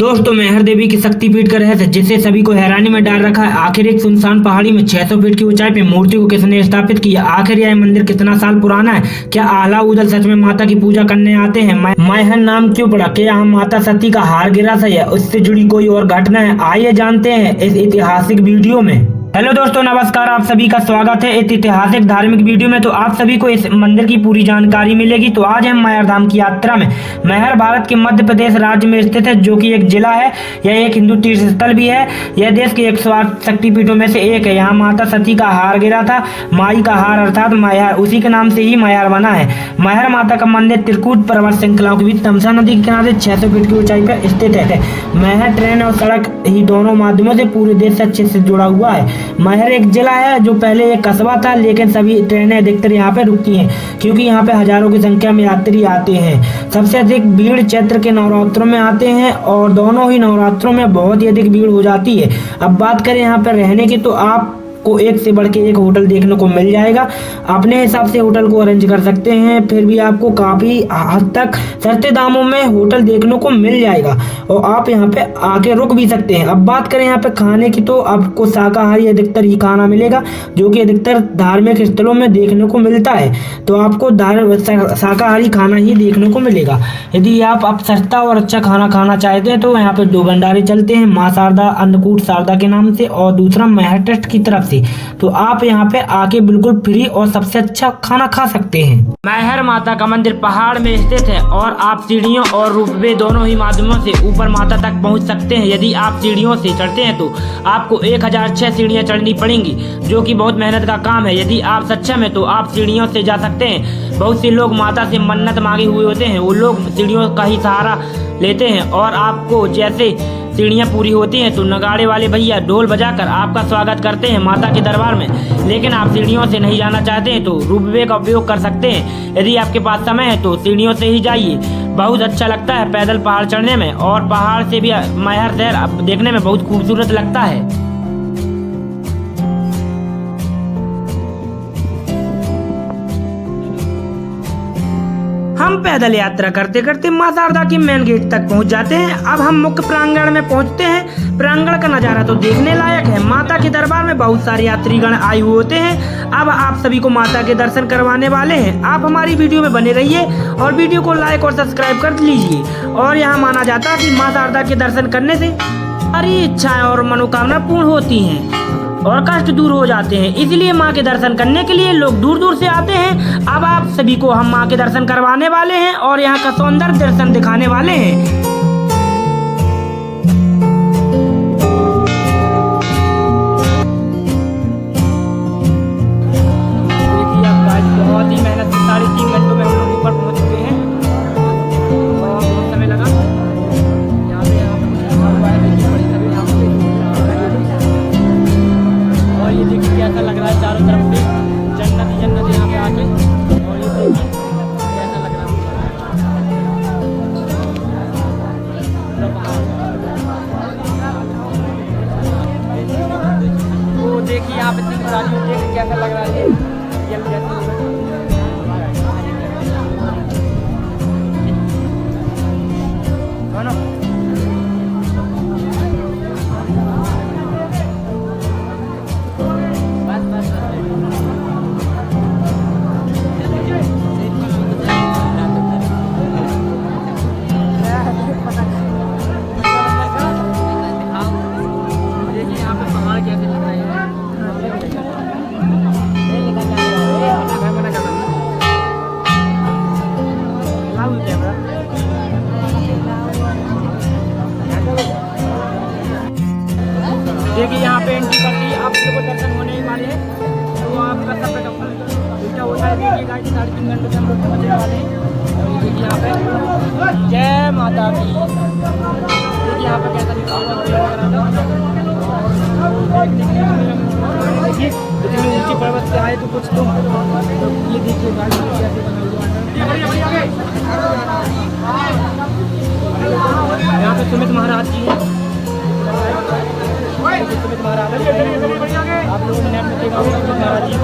दोस्तों मेहर देवी की शक्तिपीठ का रहस्य जिसे सभी को हैरानी में डाल रखा है। आखिर एक सुनसान पहाड़ी में 600 फीट की ऊंचाई पे मूर्ति को किसने स्थापित किया? आखिर यह मंदिर कितना साल पुराना है? क्या आला उदल सच में माता की पूजा करने आते हैं? मैहर नाम क्यों पड़ा? क्या यहाँ माता सती का हार गिरा था या उससे जुड़ी कोई और घटना है? आइए जानते हैं इस ऐतिहासिक वीडियो में। हेलो दोस्तों, नमस्कार। आप सभी का स्वागत है इस ऐतिहासिक धार्मिक वीडियो में। तो आप सभी को इस मंदिर की पूरी जानकारी मिलेगी। तो आज हम मैहर धाम की यात्रा में। मैहर भारत के मध्य प्रदेश राज्य में स्थित है, जो कि एक जिला है। यह एक हिंदू तीर्थ स्थल भी है। यह देश के 108 शक्तिपीठों में से एक है। यहाँ माता सती का हार गिरा था। माई का हार अर्थात मैहर, उसी के नाम से ही मैहर बना है। मैहर माता का मंदिर त्रिकूट पर्वत श्रृंखलाओं के बीच तमसा नदी के किनारे 600 फीट की ऊंचाई पर स्थित है। मैहर ट्रेन और सड़क ही दोनों माध्यमों से पूरे देश से अच्छे से जुड़ा हुआ है। मैहर एक जिला है जो पहले एक कस्बा था, लेकिन सभी ट्रेनें अधिकतर यहाँ पे रुकती हैं क्योंकि यहाँ पे हजारों की संख्या में यात्री आते हैं। सबसे अधिक भीड़ चैत्र के नवरात्रों में आते हैं और दोनों ही नवरात्रों में बहुत ही अधिक भीड़ हो जाती है। अब बात करें यहाँ पर रहने की, तो आप को एक से बढ़ के एक होटल देखने को मिल जाएगा। अपने हिसाब से होटल को अरेंज कर सकते हैं, फिर भी आपको काफी हद तक सस्ते दामों में होटल देखने को मिल जाएगा और आप यहाँ पे आके रुक भी सकते हैं। अब बात करें यहाँ पे खाने की, तो आपको शाकाहारी अधिकतर ही खाना मिलेगा, जो कि अधिकतर धार्मिक स्थलों में देखने को मिलता है। तो आपको शाकाहारी खाना ही देखने को मिलेगा। यदि आप सस्ता और अच्छा खाना खाना चाहते हैं तो यहाँ पे 2 भंडारे चलते हैं, माँ शारदा अन्नकूट शारदा के नाम से और दूसरा मैहर ट्रस्ट की तरफ से। तो आप यहाँ पे आके बिल्कुल फ्री और सबसे अच्छा खाना खा सकते हैं। मैहर माता का मंदिर पहाड़ में स्थित है और आप सीढ़ियों और रोपवे दोनों ही माध्यमों से ऊपर माता तक पहुँच सकते हैं। यदि आप सीढ़ियों से चढ़ते हैं तो आपको 1006 सीढ़ियाँ चढ़नी पड़ेंगी, जो कि बहुत मेहनत का काम है। यदि आप सक्षम है तो आप सीढ़ियों से जा सकते हैं। बहुत से लोग माता से मन्नत मांगे हुए होते हैं, वो लोग सीढ़ियों का ही सहारा लेते हैं और आपको जैसे सीढ़ियाँ पूरी होती हैं तो नगाड़े वाले भैया ढोल बजाकर आपका स्वागत करते हैं माता के दरबार में। लेकिन आप सीढ़ियों से नहीं जाना चाहते हैं तो रोपवे का उपयोग कर सकते हैं। यदि आपके पास समय है तो सीढ़ियों से ही जाइए। बहुत अच्छा लगता है पैदल पहाड़ चढ़ने में और पहाड़ से भी मैहर शहर देखने में बहुत खूबसूरत लगता है। हम पैदल यात्रा करते करते माँ शारदा की मेन गेट तक पहुँच जाते हैं। अब हम मुख्य प्रांगण में पहुँचते हैं। प्रांगण का नज़ारा तो देखने लायक है। माता के दरबार में बहुत सारे यात्रीगण आए हुए होते हैं। अब आप सभी को माता के दर्शन करवाने वाले हैं। आप हमारी वीडियो में बने रहिए और वीडियो को लाइक और सब्सक्राइब कर लीजिए। और यहाँ माना जाता है कि माँ शारदा के दर्शन करने से सारी इच्छाएं और मनोकामना पूर्ण होती हैं और कष्ट दूर हो जाते हैं। इसलिए माँ के दर्शन करने के लिए लोग दूर दूर से आते हैं। अब आप सभी को हम माँ के दर्शन करवाने वाले हैं और यहाँ का सौंदर्य दर्शन दिखाने वाले हैं। देखिए आप गाइस, बहुत ही मेहनत से 3.5 घंटों में हम लोग ऊपर पहुँच चुके हैं और बहुत समय लगा। यहाँ पे और ये देखिए कैसा लग रहा है चारों तरफ से जन्नत ही जन्नत यहाँ पे आके। और ये देखिए कैसा लग रहा है। वो देखिए यहाँ पे देखिए कैसा लग रहा है। देखिए यहाँ पे एंट्री करती है, आप को दर्शन होने ही वाले हैं। तो आपका सब क्या होता है देखिए गाइस, 3.5 घंटे से हम लोग पहुँचने वाले हैं। तो देखिए यहाँ पे जय माता की। देखिए यहाँ पे कैसा लिखा हुआ है। इतनी ऊंची पर्वत से आए तो कुछ तो ये देखिए गाइस कैसे बना हुआ है। यहाँ पे सुमित महाराज जी हैं। सुमित महाराज आप लोगों ने नेट में देखा होगा सुमित महाराज जी।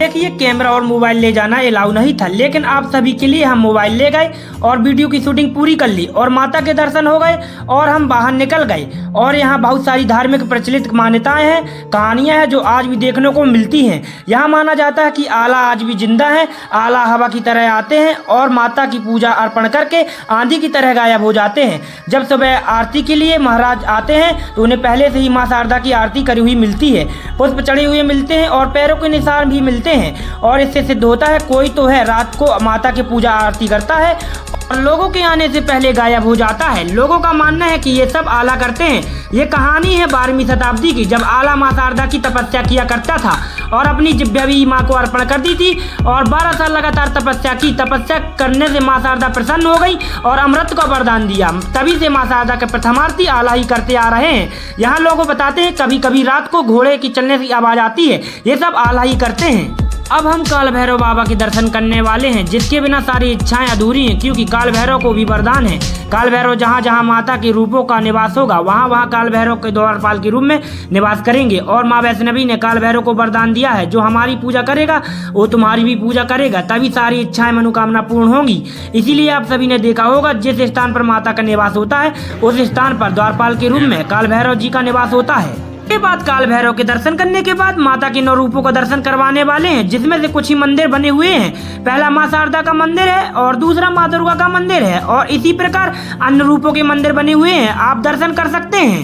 देखिए, कैमरा और मोबाइल ले जाना अलाउ नहीं था, लेकिन आप सभी के लिए हम मोबाइल ले गए और वीडियो की शूटिंग पूरी कर ली और माता के दर्शन हो गए और हम बाहर निकल गए। और यहाँ बहुत सारी धार्मिक प्रचलित मान्यताएं हैं, कहानियां हैं जो आज भी देखने को मिलती हैं। यहाँ माना जाता है कि आला आज भी जिंदा है। आला हवा की तरह आते हैं और माता की पूजा अर्पण करके आंधी की तरह गायब हो जाते हैं। जब सुबह आरती के लिए महाराज आते हैं तो उन्हें पहले से ही माँ शारदा की आरती करी हुई मिलती है, पुष्प चढ़े हुए मिलते हैं और पैरों के निशान भी मिलते हैं। और इससे सिद्ध होता है कोई तो है रात को माता की पूजा आरती करता है और लोगों के आने से पहले गायब हो जाता है। लोगों का मानना है कि ये सब आला करते हैं। ये कहानी है 12वीं शताब्दी की, जब आला माँ शारदा की तपस्या किया करता था और अपनी जिब्या भी माँ को अर्पण कर दी थी और 12 साल लगातार तपस्या की। तपस्या करने से माँ शारदा प्रसन्न हो गई और अमृत का वरदान दिया। तभी से माँ शारदा के प्रथम आरती आला ही करते आ रहे हैं। यहाँ लोग बताते हैं कभी कभी रात को घोड़े की चलने की आवाज आती है, ये सब आला ही करते हैं। अब हम काल भैरव बाबा के दर्शन करने वाले हैं, जिसके बिना सारी इच्छाएं अधूरी हैं, क्योंकि काल भैरव को भी वरदान है। काल भैरव जहाँ जहाँ माता के रूपों का निवास होगा वहाँ वहाँ काल भैरव के द्वारपाल के रूप में निवास करेंगे। और माँ वैष्णवी ने काल भैरव को वरदान दिया है, जो हमारी पूजा करेगा वो तुम्हारी भी पूजा करेगा, तभी सारी इच्छाएं मनोकामना पूर्ण होंगी। इसीलिए आप सभी ने देखा होगा जिस स्थान पर माता का निवास होता है उस स्थान पर द्वारपाल के रूप में काल भैरव जी का निवास होता है। के बाद काल भैरव के दर्शन करने के बाद माता के 9 रूपों का दर्शन करवाने वाले हैं, जिसमें से कुछ ही मंदिर बने हुए हैं। पहला माँ शारदा का मंदिर है और दूसरा माँ दुर्गा का मंदिर है और इसी प्रकार अन्य रूपों के मंदिर बने हुए हैं, आप दर्शन कर सकते हैं।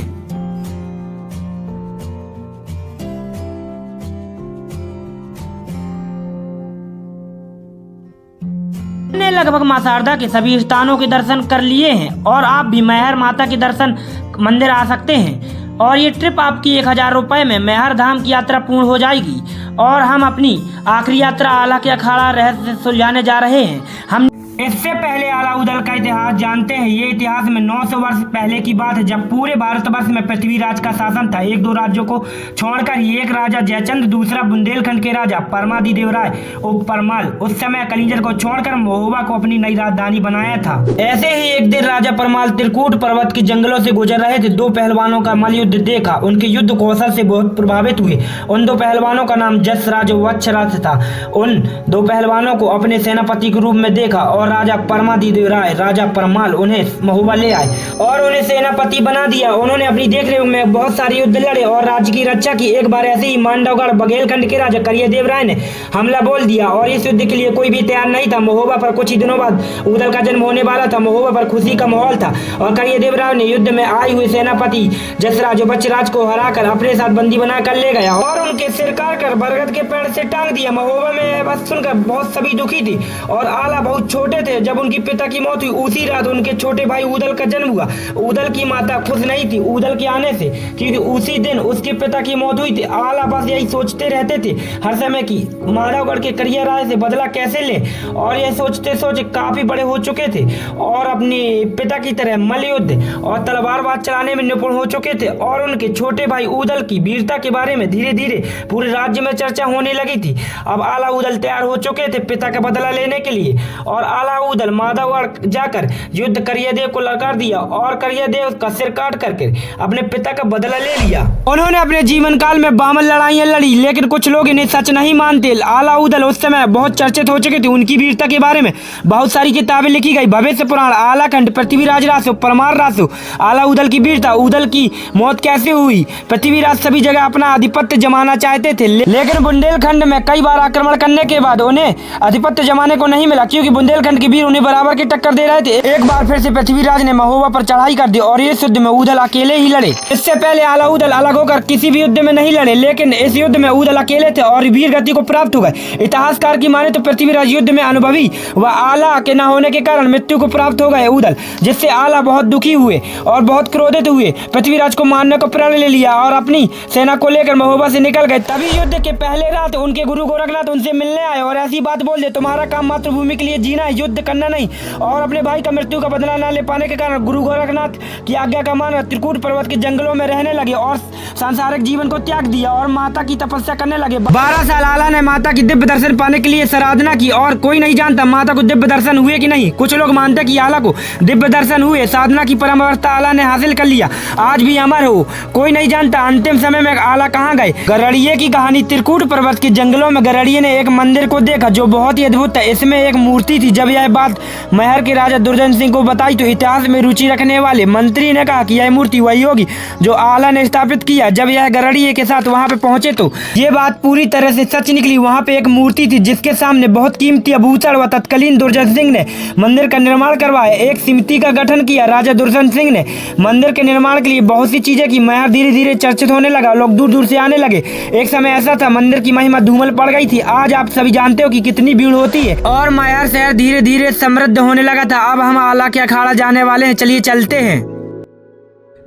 हमने लगभग माँ शारदा के सभी स्थानों के दर्शन कर लिए हैं और आप भी मैहर माता के दर्शन मंदिर आ सकते हैं। और ये ट्रिप आपकी 1000 रुपये में मैहर धाम की यात्रा पूर्ण हो जाएगी। और हम अपनी आखिरी यात्रा आला के अखाड़ा रहस्य सुलझाने जा रहे हैं। हम इससे पहले आला उदल का इतिहास जानते हैं। ये इतिहास में 900 वर्ष पहले की बात है, जब पूरे भारतवर्ष में पृथ्वीराज का शासन था। 1-2 राज्यों को छोड़कर ही एक राजा जयचंद, दूसरा बुंदेलखंड के राजा परमादिदेव राय उप परमाल उस समय कलिंजर को छोड़कर महोबा को अपनी नई राजधानी बनाया था। ऐसे ही एक दिन राजा परमाल त्रिकूट पर्वत के जंगलों से गुजर रहे थे। 2 पहलवानों का मल्लयुद्ध देखा, उनके युद्ध कौशल से बहुत प्रभावित हुए। उन 2 पहलवानों का नाम जसराज वत्सराज था। उन 2 पहलवानों को अपने सेनापति के रूप में देखा और राजा परमादिदेव राय, राजा परमाल उन्हें महोबा ले आए और उन्हें सेनापति बना दिया। उन्होंने अपनी देखरेख में बहुत सारे युद्ध लड़े और राज्य की रक्षा की। एक बार ऐसे ही मांडवगढ़ बघेलखंड के राजा करियादेव राय ने हमला बोल दिया और इस युद्ध के लिए कोई भी तैयार नहीं था। महोबा पर कुछ ही दिनों बाद उदल का जन्म होने वाला था। महोबा पर खुशी का माहौल था और करियादेव राय ने युद्ध में आए हुए सेनापति जसराज वत्सराज को हराकर अपने साथ बंदी बना कर ले गया और उनके सिर काट कर बरगद के पेड़ से टांग दिया। महोबा में बस सुनकर बहुत सभी दुखी थी और आला बहुत छोटे थे जब उनकी पिता की मौत हुई। उसी रात उनके छोटे भाई उदल का जन्म हुआ। उदल की माता खुश नहीं थी उदल के आने से, क्योंकि उसी दिन उसके पिता की मौत हुई थी। आला बस यही सोचते रहते थे हर समय की माधवगढ़ के करिया राय से बदला कैसे ले, और यह सोचते सोचे काफी बड़े हो चुके थे और अपने पिता की तरह मल्लयुद्ध और तलवारबाज चलाने में निपुण हो चुके थे। और उनके छोटे भाई उदल की वीरता के बारे में धीरे धीरे पूरे राज्य में चर्चा होने लगी थी। अब आला उदल तैयार हो चुके थे पिता का बदला लेने के लिए और आला उदल माधवगढ़ जाकर युद्ध करियादेव को ललकार दिया और करियादेव का सिर काट करके अपने पिता का बदला ले लिया। उन्होंने अपने जीवन काल में 52 लड़ाइयां लड़ी, लेकिन कुछ लोग इन्हें सच नहीं मानते। आला उदल उस समय बहुत चर्चित हो चुके थे। उनकी वीरता के बारे में बहुत सारी किताबें लिखी गई। भविष्य पुराण, आलाखंड, पृथ्वीराज रासु, परमार रासु, आला उदल की वीरता, उदल की मौत कैसे हुई। पृथ्वीराज सभी जगह अपना आधिपत्य जमाना चाहते थे, लेकिन बुंदेलखंड में कई बार आक्रमण करने के बाद उन्हें आधिपत्य जमाने को नहीं मिला, क्योंकि बुंदेलखंड के वीर उन्हें बराबर की टक्कर दे रहे थे। एक बार फिर से पृथ्वीराज ने महोबा पर चढ़ाई कर दी और इस युद्ध में उदल अकेले ही लड़े। इससे पहले आला उदल अलग होकर किसी भी युद्ध में नहीं लड़े, लेकिन इस युद्ध में उदल अकेले थे और वीर गति को प्राप्त हो गए। इतिहासकार की माने तो पृथ्वीराज युद्ध में अनुभवी व आला के न होने के कारण मृत्यु को प्राप्त हो गए उदल, जिससे आला बहुत दुखी हुए और बहुत क्रोधित हुए। पृथ्वीराज को मारने को प्रण ले लिया और अपनी सेना को लेकर महोबा से निकल गए। तभी युद्ध के पहले रात उनके गुरु गोरखनाथ उनसे मिलने आए और ऐसी बात बोल दे, तुम्हारा काम मातृभूमि के लिए जीना है, युद्ध करना नहीं और अपने भाई का मृत्यु का बदला न ले पाने के कारण गुरु गोरखनाथ की आज्ञा का मान त्रिकूट पर्वत के जंगलों में रहने लगे और सांसारिक जीवन को त्याग दिया और माता की तपस्या करने लगे। 12 साल आला ने माता की दिव्य दर्शन पाने के लिए साधना की और कोई नहीं जानता माता को दिव्य दर्शन हुए कि नहीं। कुछ लोग मानते कि आला को दिव्य दर्शन हुए, साधना की परम अवस्था आला ने हासिल कर लिया, आज भी अमर हो। कोई नहीं जानता अंतिम समय में आला कहाँ गए। गरड़िए की कहानी। त्रिकूट पर्वत के जंगलों में गरड़िए ने एक मंदिर को देखा जो बहुत ही अद्भुत था। इसमें एक मूर्ति थी। जब यह बात महर के राजा दुर्जन सिंह को बताई तो इतिहास में रुचि रखने वाले मंत्री ने कहा कि यह मूर्ति वही होगी जो आला ने स्थापित किया। जब यह गरड़िए के साथ वहां पे पहुंचे तो ये बात पूरी तरह से सच निकली। वहां पे एक मूर्ति थी जिसके सामने बहुत कीमती आभूषण व तत्कालीन दुर्जन सिंह ने मंदिर का निर्माण करवाया। एक समिति का गठन किया। राजा दुर्जन सिंह ने मंदिर के निर्माण के लिए बहुत सी चीजें की। महर धीरे धीरे चर्चित होने लगा, लोग दूर दूर से आने लगे। एक समय ऐसा था मंदिर की महिमा धूमल पड़ गई थी। आज आप सभी जानते हो कि कितनी भीड़ होती है और महर शहर धीरे धीरे समृद्ध होने लगा था। अब हम आला के अखाड़ा जाने वाले हैं, चलिए चलते हैं।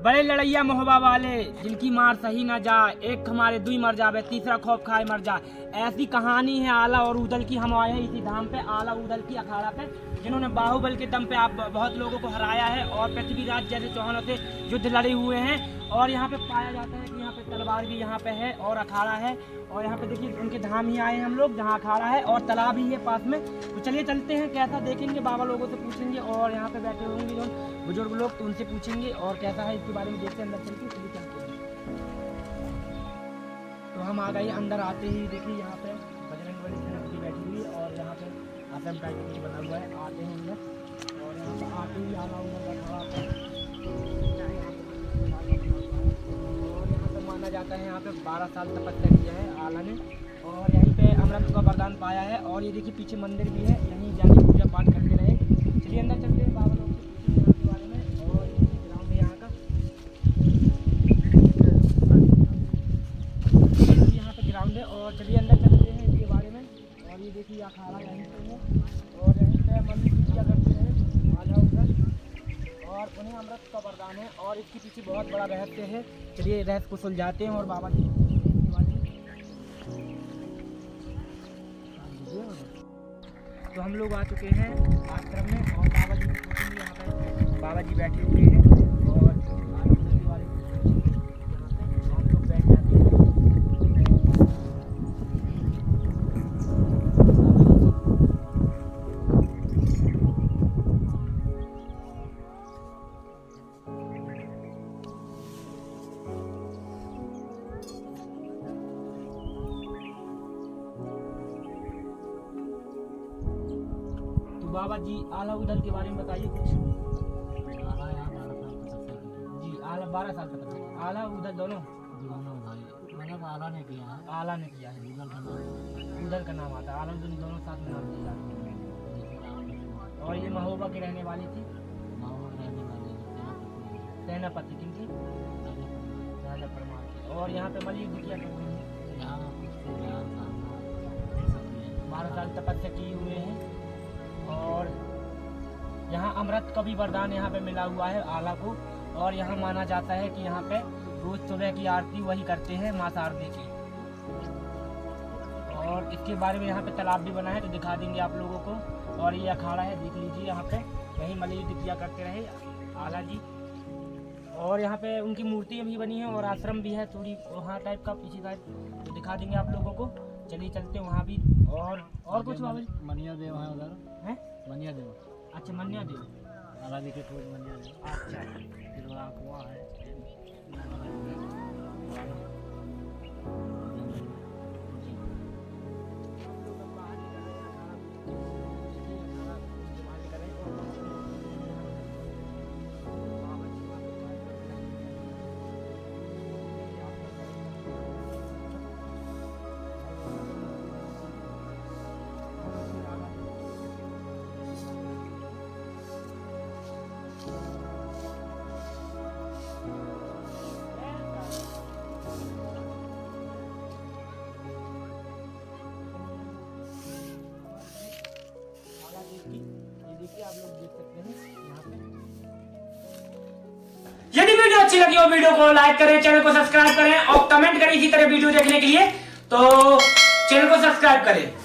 बड़े लड़ैया मोहबा वाले जिनकी मार सही ना जाए, एक हमारे दुई मर जावे, तीसरा खौफ खाए मर जाए। ऐसी कहानी है आला और उदल की। हम आए हैं इसी धाम पे, आला उदल की अखाड़ा पे, जिन्होंने बाहुबल के दम पे आप बहुत लोगों को हराया है और पृथ्वीराज जैसे चौहानों से युद्ध लड़े हुए हैं। और यहाँ पे पाया जाता है कि यहाँ पे तलवार भी यहाँ पे है और अखाड़ा है। और यहाँ पे देखिए उनके धाम ही आए हैं हम लोग जहाँ अखाड़ा है और तालाब ही है पास में। तो चलिए चलते हैं, कैसा देखेंगे, बाबा लोगों से पूछेंगे और यहाँ पे बैठे होंगे जो बुजुर्ग लोग तो उनसे पूछेंगे और कैसा है इसके बारे में देखते हैं। अंदर चलते चलिए चलते हैं। तो हम आ गए, अंदर आते ही देखिए यहाँ पे बजरंगबली जी बैठी हुई और यहाँ पे आश्रम टाइप कुछ बना हुआ है। आते हैं अंदर और यहाँ पे आते ही आला उधर का खड़ा है और यहाँ पे माना जाता है यहाँ पे 12 साल तपस्या किया है आला ने और यहीं पे अमृत का वरदान पाया है। और ये देखिए पीछे मंदिर भी है, यहीं जाके पूजा पाठ करते रहे। चलिए अंदर चलते हैं, बाबा लोग से पूछेंगे के बारे में। और ग्राउंड है यहाँ का, यहाँ पे ग्राउंड है और चलिए अंदर चलते हैं इसके बारे में। और ये देखिए अखाड़ा यहीं पे है और यहीं पे मंदिर पूजा करते हैं आला उधर और उन्हें अमृत का वरदान है और इसके पीछे बहुत बड़ा रहस्य है। चलिए रहस्य को सुलझाते हैं और बाबा जी तो हम लोग आ चुके हैं आश्रम में और बाबा जी को पूछेंगे। यहाँ पे बाबा जी बैठे हुए हैं और आनंद के बारे में पूछेंगे। यहाँ पे हम लोग बैठ जाते हैं। बाबा जी आला उदल के बारे में बताइए कुछ। आला यहाँ 12 साल तपस्या की जी आला 12 साल तक आला उदल दोनों भाई, मतलब आला ने किया है, आला ने किया है। उदल का नाम आता है, आला उदल दोनों साथ में नाम दिए जाते हैं। और ये महोबा की रहने वाली थी, सेनापति किनकी, राजा परमार की। और यहाँ पे मल युद्ध किया करते हैं, 12 साल तपस्या किए हुए हैं। और यहाँ अमृत का भी वरदान यहाँ पे मिला हुआ है आला को। और यहाँ माना जाता है कि यहाँ पे रोज सुबह की आरती वही करते हैं माँ शारदे की। और इसके बारे में यहाँ पे तालाब भी बना है तो दिखा देंगे आप लोगों को। और ये अखाड़ा है, देख लीजिए यहाँ पे यही मल युद्ध किया करते रहे आला जी। और यहाँ पे उनकी मूर्तियाँ भी बनी हैं और आश्रम भी है थोड़ी वहाँ टाइप का पीछे टाइप, तो दिखा देंगे आप लोगों को। चलिए चलते हैं वहाँ भी। और कुछ बाबा जी, मनिया देव है उधर हैं? मनिया देव, अच्छा मन्या देव, आला जी के खोज मनिया देव। अच्छा फिर वहाँ कुआं है। आप लोग देख सकते हैं यहाँ पे। यदि वीडियो अच्छी लगी हो वीडियो को लाइक करें, चैनल को सब्सक्राइब करें और कमेंट करें इसी तरह वीडियो देखने के लिए, तो चैनल को सब्सक्राइब करें।